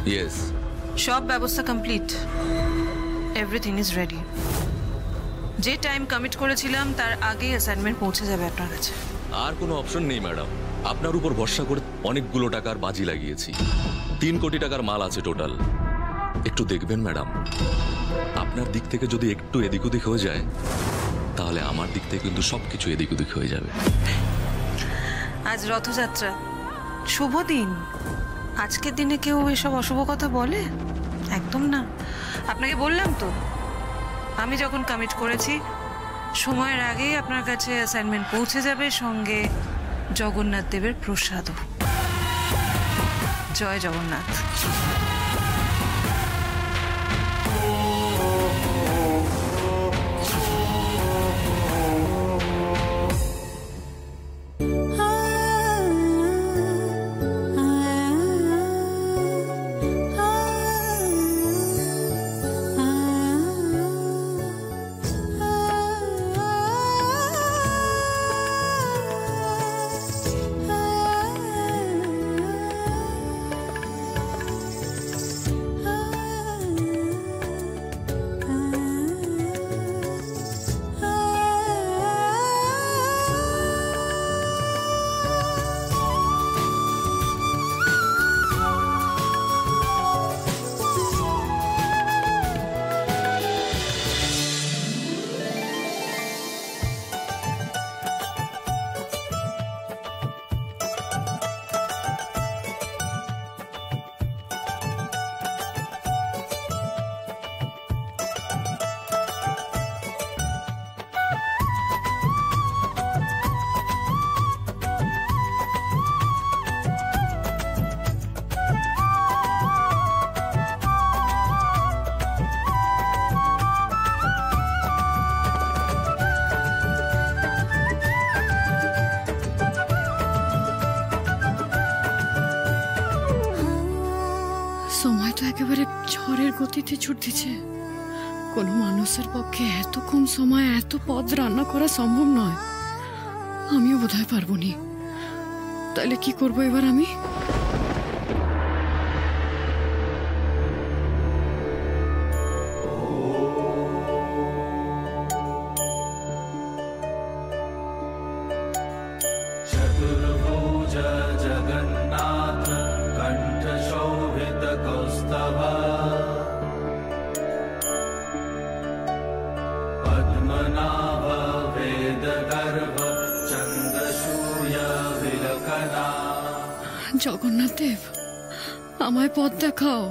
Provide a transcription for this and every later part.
Yes. সব ব্যবস্থা complete, everything is ready. যে টাইম কমিট করেছিলাম তার আগেই অ্যাসাইনমেন্ট পৌঁছে যাবে আপনার কাছে। আর কোনো অপশন নেই ম্যাডাম, আপনার উপর ভরসা করে অনেকগুলো টাকার বাজি লাগিয়েছি। 3 কোটি টাকার মাল আছে টোটাল। একটু দেখবেন ম্যাডাম, আপনার দিক থেকে যদি একটু এদিক ওদিক হয়ে যায় তাহলে আমার দিক থেকে কিন্তু সবকিছু এদিক ওদিক হয়ে যাবে। আজ রথযাত্রা, শুভ দিন। আজকের দিনে কেউ এসব অশুভ কথা বলে? একদম না। আপনাকে বললাম তো, আমি যখন কমিট করেছি সময়ের আগেই আপনার কাছে অ্যাসাইনমেন্ট পৌঁছে যাবে, সঙ্গে জগন্নাথ দেবের প্রসাদও। জয় জগন্নাথ। সময় তো একেবারে ঝড়ের গতিতে ছুটতেছে। কোনো মানুষের পক্ষে এত কম সময় এত পদ রান্না করা সম্ভব নয়। আমিও বোধহয় পারবো নি। তাহলে কি করবো এবার আমি? জগন্নাথ দেব, আমায় পথ দেখাও।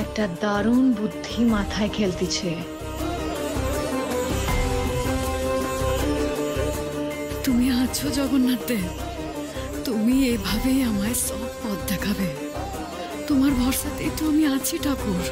একটা দারুণ বুদ্ধি মাথায় খেলতেছে। তুমি আছো জগন্নাথ দেব, তুমি এভাবেই আমায় সব পথ দেখাবে। তোমার ভরসাতেই তো আমি আছি ঠাকুর।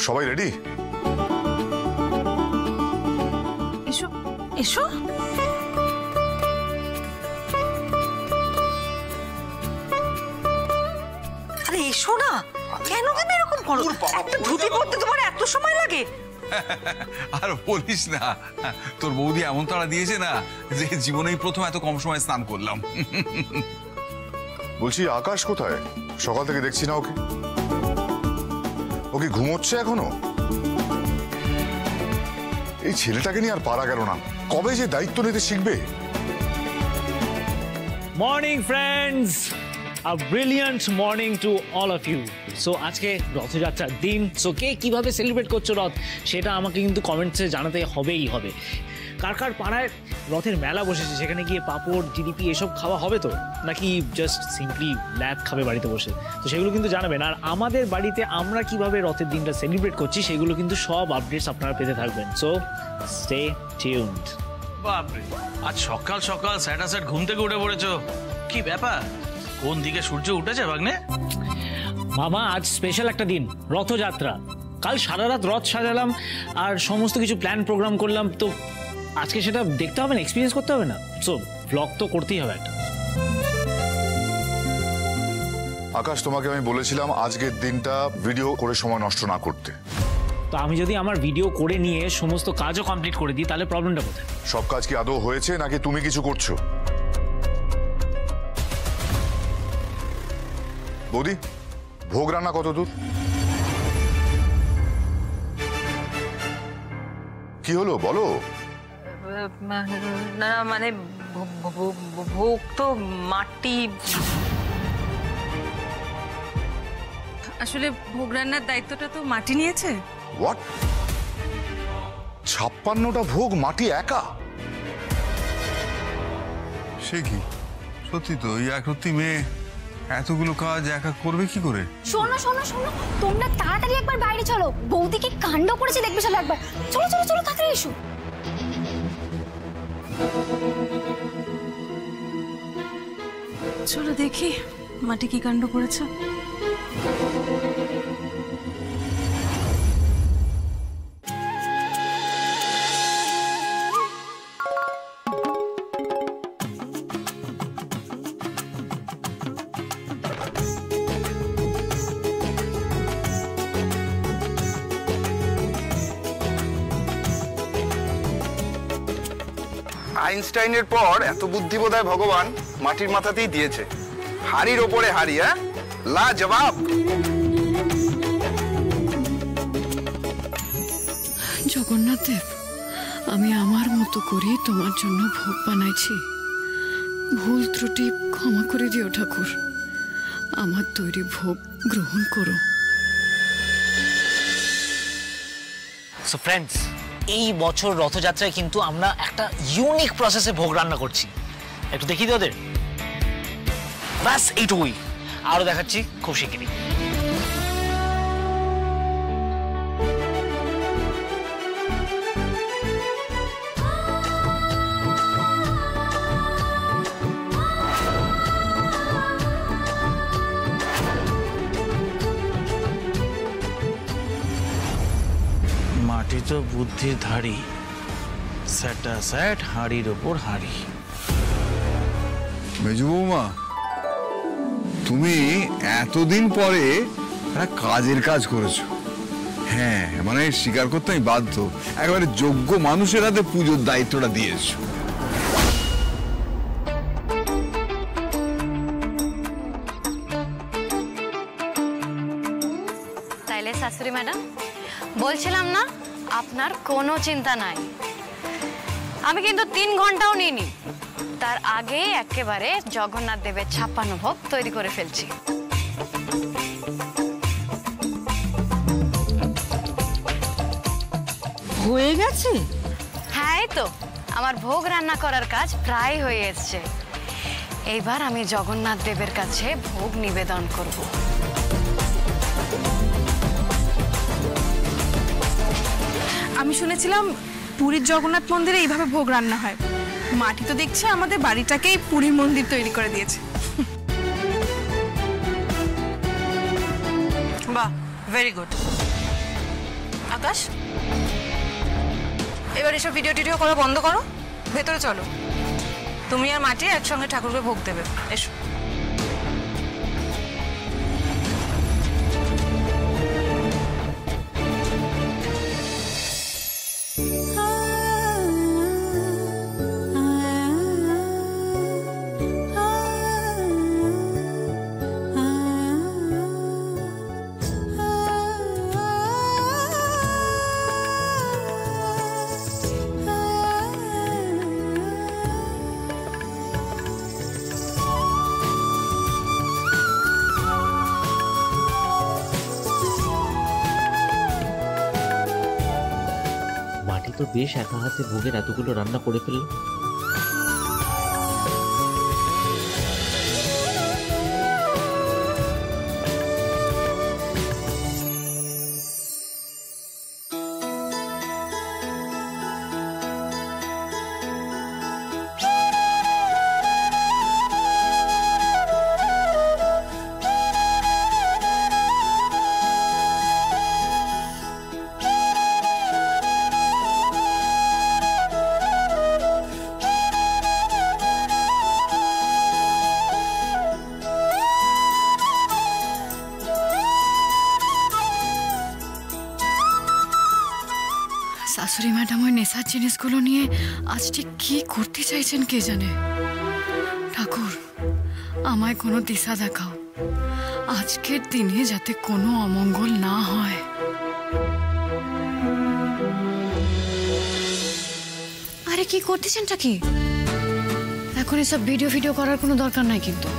সবাই রেডি? এসো এসো। আরে এসো না, কেন তুমি এরকম করো? একটা ধুতি পরতে তোমার এত সময় লাগে? আর বলিস না, তোর বৌদি এমন তাড়া দিয়েছে না যে জীবনেই প্রথম এত কম সময় স্নান করলাম। বলছি আকাশ কোথায়? সকাল থেকে দেখছি না ওকে। ও কি ঘুমোচ্ছে এখনো? এই ছেলেটাকে নিয়ে আর পারা গেল না। কবে যে দায়িত্ব নিতে শিখবে। Morning friends, a brilliant morning to all of you. So আজকে রথযাত্রার দিন। সো কে কিভাবে সেলিব্রেট করছো রথ, সেটা আমাকে কিন্তু কমেন্টসে জানাতে হবেই হবে। কার কার পাড়ায় রথের মেলা বসেছে, সেখানে গিয়ে পাঁপড় জিলিপি এসব খাওয়া হবে তো, নাকি জাস্ট সিম্পলি ল্যাব খাবে বাড়িতে বসে? তো সেগুলো কিন্তু জানাবেন। আর আমাদের বাড়িতে আমরা কিভাবে রথের দিনটা সেলিব্রেট করছি সেগুলো কিন্তু সব আপডেটস আপনারা পেতে থাকবেন। So stay tuned. বাপরে, আজ সকাল সকাল স্যাটাসেট ঘুম থেকে উঠে পড়েছো, কি ব্যাপার? কোন দিকে সূর্য উঠেছে ভাগ্নে? মামা আজ স্পেশাল একটা দিন, রথযাত্রা। কাল সারা রাত রথ সাজালাম আর সমস্ত কিছু প্ল্যান প্রোগ্রাম করলাম, তো আজকে সেটা দেখতে হবে না, এক্সপিরিয়েন্স করতে হবে না, সো ব্লগ তো করতেই হবে একটা। আকাশ, তোমাকে আমি বলেছিলাম আজকের দিনটা ভিডিও করে সময় নষ্ট না করতে। তো আমি যদি আমার ভিডিও করে নিয়ে সমস্ত কাজও কমপ্লিট করে দিই তাহলে প্রবলেমটা কোথায়? সব কাজ কি আদৌ হয়েছে নাকি তুমি কিছু করছো? বৌদি, ভোগ রান্না কত দূর? কি হলো বলো? না মানে ভোগ তো মাটি, আসলে ভোগ রান্নার দায়িত্বটা তো মাটি নিয়েছে। হোয়াট? 56টা ভোগ মাটি একা? সে কি সত্যি তো, এই একরত্তি মেয়ে এতগুলো কাজ একা করবে কি করে? শোনো শোনো শোনো, তোমরা তাড়াতাড়ি একবার বাইরে চলো, বৌদি কি কাণ্ড করেছে দেখবে, চলো একবার, চলো চলো চলো তাড়াতাড়ি এসো। চলো দেখি মাটি কি কাণ্ড করেছে। আইনস্টাইনের পর এত বুদ্ধি বোধহয় ভগবান মাটির মাথাতেই দিয়েছে। হাড়ির ওপরে হাড়ি, হ্যাঁ, লা জবাব। জগন্নাথ দেব, আমি আমার মতো করে তোমার জন্য ভোগ বানাইছি, ভুল ত্রুটি ক্ষমা করে দিও ঠাকুর, আমার তৈরি ভোগ গ্রহণ করো। সো ফ্রেন্ডস, এই বছর রথযাত্রায় কিন্তু আমরা একটা ইউনিক প্রসেসে ভোগ রান্না করছি, একটু দেখিয়ে দিই ওদের। ব্যাস এইটুকুই, আরো দেখাচ্ছি খুব শিগগিরই। মাটি তো বুদ্ধির ধাড়ি, স্যাটা স্যাট হাড়ির ওপর হাড়ি। মেজু বৌমা, তুমি এতদিন পরে একটা কাজের কাজ করেছো। হ্যাঁ, মানে স্বীকার করতে আমি বাধ্য, একেবারে যোগ্য মানুষের হাতে পুজোর দায়িত্বটা দিয়েছো। তাইলে শাশুড়ি ম্যাডাম, বলছিলাম না আপনার কোনো চিন্তা নাই, আমি কিন্তু 3 ঘন্টাও নিইনি, তার আগে একেবারে জগন্নাথ দেবের 56 ভোগ তৈরি করে ফেলছি। হয়ে গেছে? হ্যাঁ, এই তো আমার ভোগ রান্না করার কাজ প্রায় হয়ে এসছে। এইবার আমি জগন্নাথ দেবের কাছে ভোগ নিবেদন করব। আমি শুনেছিলাম পুরীর জগন্নাথ মন্দিরে এইভাবে ভোগ রান্না হয়। মাটি তো দেখছে আমাদের বাড়িটাকেই পুরীর মন্দির তৈরি করে দিয়েছে। বাহ, ভেরি গুড। আকাশ, এবার এসব ভিডিও টিডিও করা বন্ধ করো, ভেতরে চলো। তুমি আর মাটি একসঙ্গে ঠাকুরকে ভোগ দেবে, এসো। তো বেশ একা হাতে ভোগের এতগুলো রান্না করে ফেলল। শাশুড়ি ম্যাডাম ওই নেশার জিনিসগুলো নিয়ে আজ ঠিক কি করতে চাইছেন কে জানে। ঠাকুর, আমায় কোনো দিশা দেখাও, আজকের দিনে যাতে কোনো অমঙ্গল না হয়। আরে কি করতেছেনটা কি? এখন এসব ভিডিও করার কোনো দরকার নাই কিন্তু।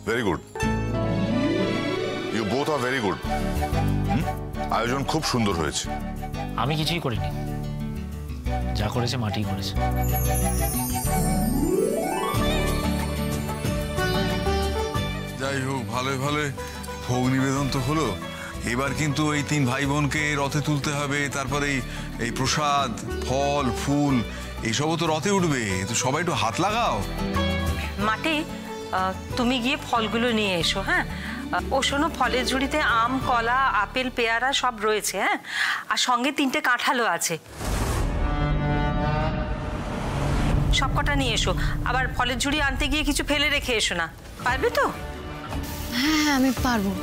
Very good, you both are very good. আয়োজন খুব সুন্দর হয়েছে। আমি কিছুই করিনি, যা করেছে মাটি করেছে। যাই হোক, ভালোই ভালোই ভোগ নিবেদন তো হলো। এবার কিন্তু এই 3 ভাই বোনকে রথে তুলতে হবে, তারপরে এই প্রসাদ, ফল, ফুল এইসবও তো রথে উঠবে, তো সবাই একটু হাত লাগাও। মাটি, তুমি গিয়ে ফলগুলো নিয়ে এসো। হ্যাঁ, ও শোনো, ফলের ঝুড়িতে আম, কলা, আপেল, পেয়ারা সব রয়েছে। হ্যাঁ, আর সঙ্গে 3টে কাঁঠালও আছে, সব কটা নিয়ে এসো। আবার ফলের ঝুড়ি আনতে গিয়ে কিছু ফেলে রেখে এসো না, পারবে তো? হ্যাঁ, আমি পারবো।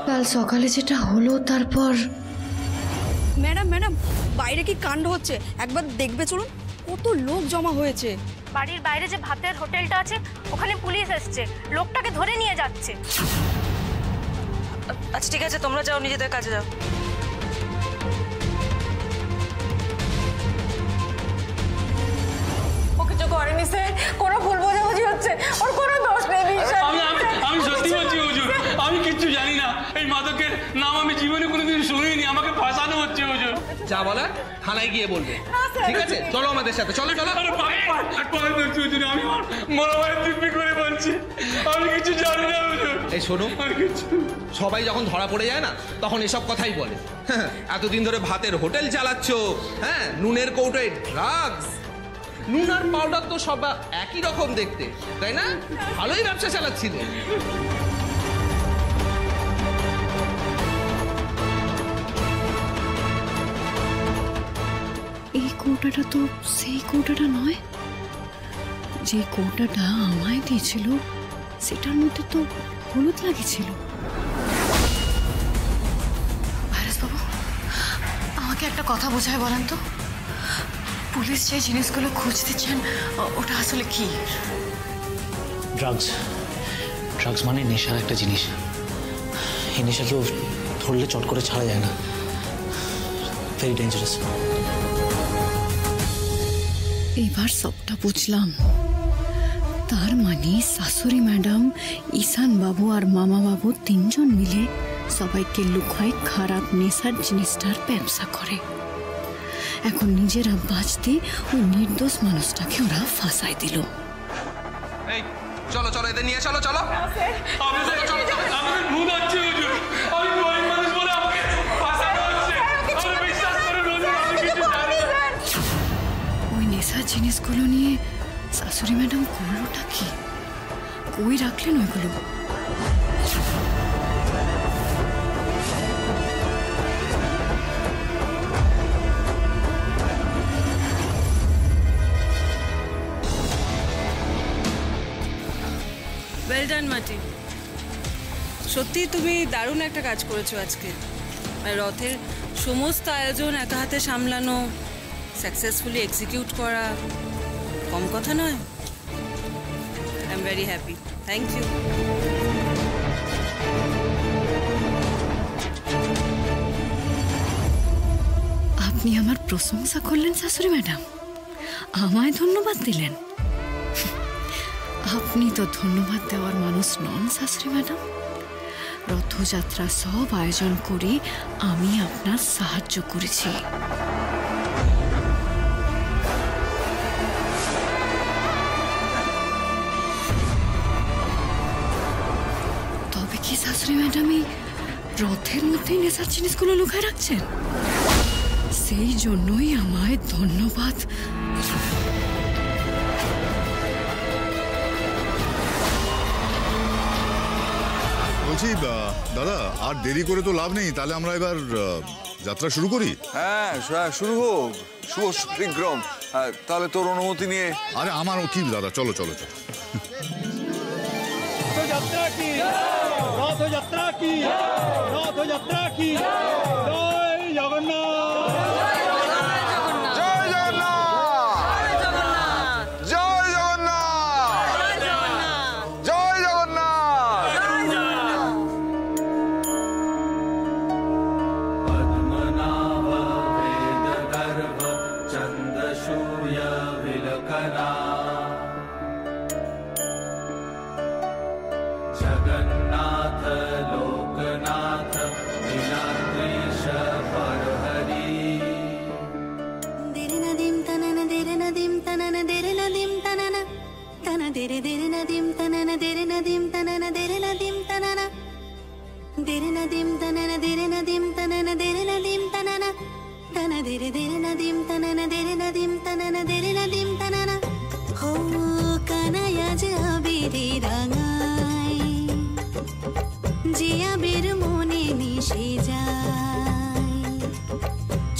কাল সকালে যেটা হলো, তারপর ম্যাডাম বাইরে কি কাণ্ড হচ্ছে একবার দেখবে চলুন। কত লোক জমা হয়েছে। বাড়ির বাইরে যে ভাতের হোটেলটা আছে ওখানে পুলিশ এসছে, লোকটাকে ধরে নিয়ে যাচ্ছে। আচ্ছা ঠিক আছে, তোমরা যাও, নিজেদের কাজে যাও। ওকে কিছু করেনি স্যার, কোনো ভুল বোঝাবুঝি হচ্ছে, ওর কোনো দোষ নেই। আমি সত্যি বলছি হুজুর, আমি কিচ্ছু জানি না। এই মাদকের নাম আমি জীবনে কোনোদিন শুনিনি, আমাকে ফাঁসানো হচ্ছে হুজুর। যা বলার থানায় গিয়ে বলবে, ঠিক আছে? চলো আমাদের সাথে, চলো। আমি মনে হয় দিব্যি করে বলছি, আমি কিছু জানি না হুজুর। এই শোনো, সবাই যখন ধরা পড়ে যায় না, তখন এসব কথাই বলে। এতদিন ধরে ভাতের হোটেল চালাচ্ছ, হ্যাঁ, নুনের কৌটোয় ড্রাগস। নুন আর পাউডার তো সব একই রকম দেখতে, তাই না? ভালোই ব্যবসা চালাচ্ছিলে। এই কৌটাটা তো সেই কৌটাটা নয়। যে কৌটাটা আমায় দিয়েছিল সেটার মধ্যে তো হলুদ লাগিয়েছিল। ভাইরাস বাবু, আমাকে একটা কথা বোঝায় বলেন তো, পুলিশ যে জিনিসগুলো খুঁজতেছেন ওটা আসলে কি? ড্রাগস মানে নেশার একটা জিনিস। এই নেশাকেও ধরলে চট করে ছাড়া যায় না, ভেরি ডেঞ্জারাস। এবার সবটা বুঝলাম। তার মানে শাশুড়ি ম্যাডাম, ঈশান বাবু আর মামা বাবু 3 জন মিলে সবাইকে লুকায় খারাপ নেশার জিনিসটার ব্যবসা করে। এখন নিজেরা বাঁচতে ওই নির্দোষ মানুষটাকে ওরা ফাঁসাই দিল। এই চলো চলো এদের নিয়ে চলো চলো ওই নেশার জিনিসগুলো নিয়ে শাশুড়ি ম্যাডাম করলোটা কি? কই রাখলেন ওইগুলো? ওয়েল ডান মাটি, সত্যি তুমি দারুণ একটা কাজ করেছো আজকে। রথের সমস্ত আয়োজন একা হাতে সামলানো, সাকসেসফুলি এক্সিকিউট করা কম কথা নয়। I am very happy, thank you. আপনি আমার প্রশংসা করলেন শাশুড়ি ম্যাডাম, আমায় ধন্যবাদ দিলেন। আপনি তো ধন্যবাদ দেওয়ার মানুষ নন শাশুড়ি ম্যাডাম। রথযাত্রা সব আয়োজন করে আমি আপনার সাহায্য করেছি। তবে কি শাশুড়ি ম্যাডাম এই রথের মধ্যেই নেশার জিনিসগুলো লুকায় রাখছেন? সেই জন্যই আমায় ধন্যবাদ। বলছি দাদা, আর দেরি করে তো লাভ নেই, তাহলে আমরা এবার যাত্রা শুরু করি। হ্যাঁ শুরু হোক, শুভ বিক্রম। তাহলে তোর অনুমতি নিয়ে। আরে আমার কি দাদা, চলো চলো চলো। রথযাত্রা কি, রথযাত্রা কি, রথযাত্রা কি, জয় জগন্নাথ, জয় জগন্নাথ, জয় জগন্নাথ, জয় জগন্নাথ। পদ্মনাভ বেদ গর্ভ চন্দ্রসূর্য বিলকনা जगन्नाथ लोकनाथ नीलाद्रीश परहरि दिरनदिम तनन दिरनदिम तनन दिरनदिम तनन तन दिरनदिम तनन दिरनदिम तनन दिरनदिम तनन दिरनदिम तनन दिरनदिम तनन दिरनदिम तनन तन दिरनदिम तनन दिरनदिम तनन दिरनदिम तनन हो कनया जबीरी रंगाई जिया बेर मोने निशे जाय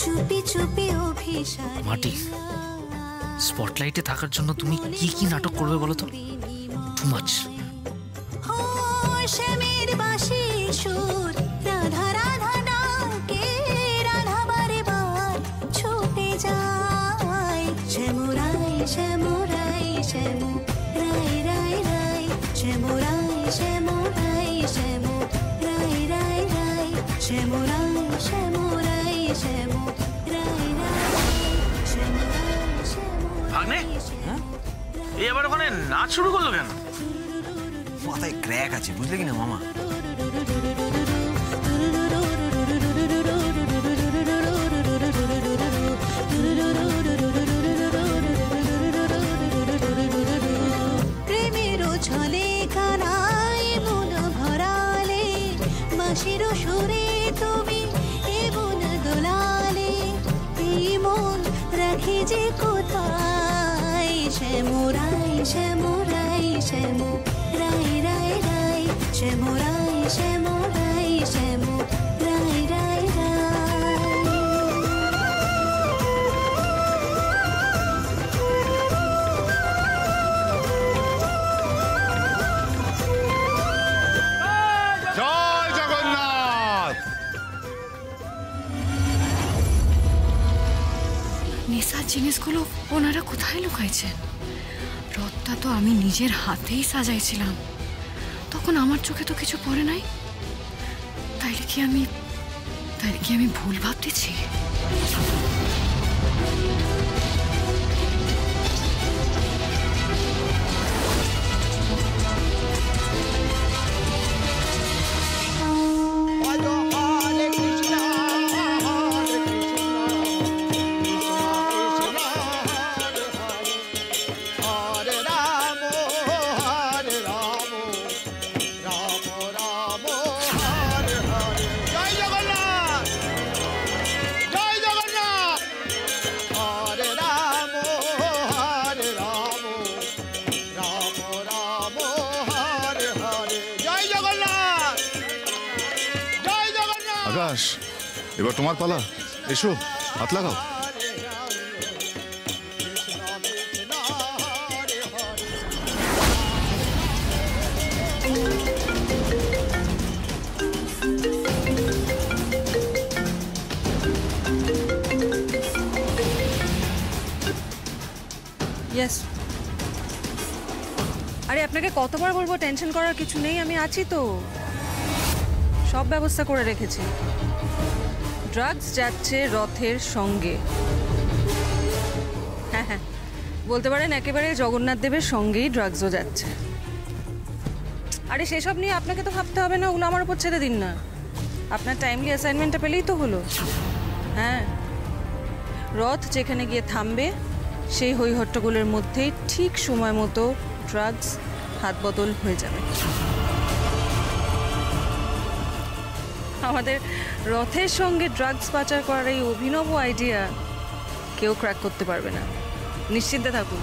चुपी चुपी অভিশাপ। মাটি, স্পটলাইটে থাকার জন্য তুমি কি কি নাটক করবে বলো তো? Too much. हो श्यामेर बाशी সুর রাধা রাধা ডাকে, রাধা বারে বার ছুটে যায়। শ্যামুরাই শ্যামুরাই শ্যামু রাই রাই রাই, শ্যামুরাই শ্যামুরাই শ্যামু রাই রাই রাই, শ্যামুরাই শ্যামুরাই শ্যামু রাই রাই, শ্যামুরাই ভাগ্নে, এই আবার ওখানে নাচ শুরু করলো কেন? মাথায় ক্র্যাক আছে, বুঝলে কিনা মামা? প্রেমেরও ছলে কানায় মন ভরালে, বাঁশির সুরে তুমি এ মন দোলালে, এই মন রাখি যে কোথায়। শ্যামুরাই শ্যামুরাই শ্যামু রাই রাই রাই, শ্যামুরাই শ্যামুরাই শ্যামু রাই রাই রাই। জয় জগন্নাথ। নেশার জিনিসগুলো ওনারা কোথায় লুকাইছেন? রথটা তো আমি নিজের হাতেই সাজাইছিলাম, তখন আমার চোখে তো কিছু পড়ে নাই। তাইলে কি আমি ভুল ভাবতেছি? Hare Rama, Hare আকাশ, এবার তোমার পালা, এসো হাত লাগাও। ইয়েস। আরে আপনাকে কতবার বলবো টেনশন করার কিছু নেই, আমি আছি তো, সব ব্যবস্থা করে রেখেছি। ড্রাগস যাচ্ছে রথের সঙ্গে। হ্যাঁ হ্যাঁ, বলতে পারেন একেবারে জগন্নাথ দেবের সঙ্গেই ড্রাগসও যাচ্ছে। আরে সেসব নিয়ে আপনাকে তো ভাবতে হবে না, ওগুলো আমার উপর ছেড়ে দিন না। আপনার টাইমলি অ্যাসাইনমেন্টটা পেলেই তো হলো। হ্যাঁ, রথ যেখানে গিয়ে থামবে সেই হইহট্টগোলের মধ্যেই ঠিক সময় মতো ড্রাগস হাত বদল হয়ে যাবে। আমাদের রথের সঙ্গে ড্রাগস পাচার করার এই অভিনব আইডিয়া কেউ ক্র্যাক করতে পারবে না, নিশ্চিন্তে থাকুন।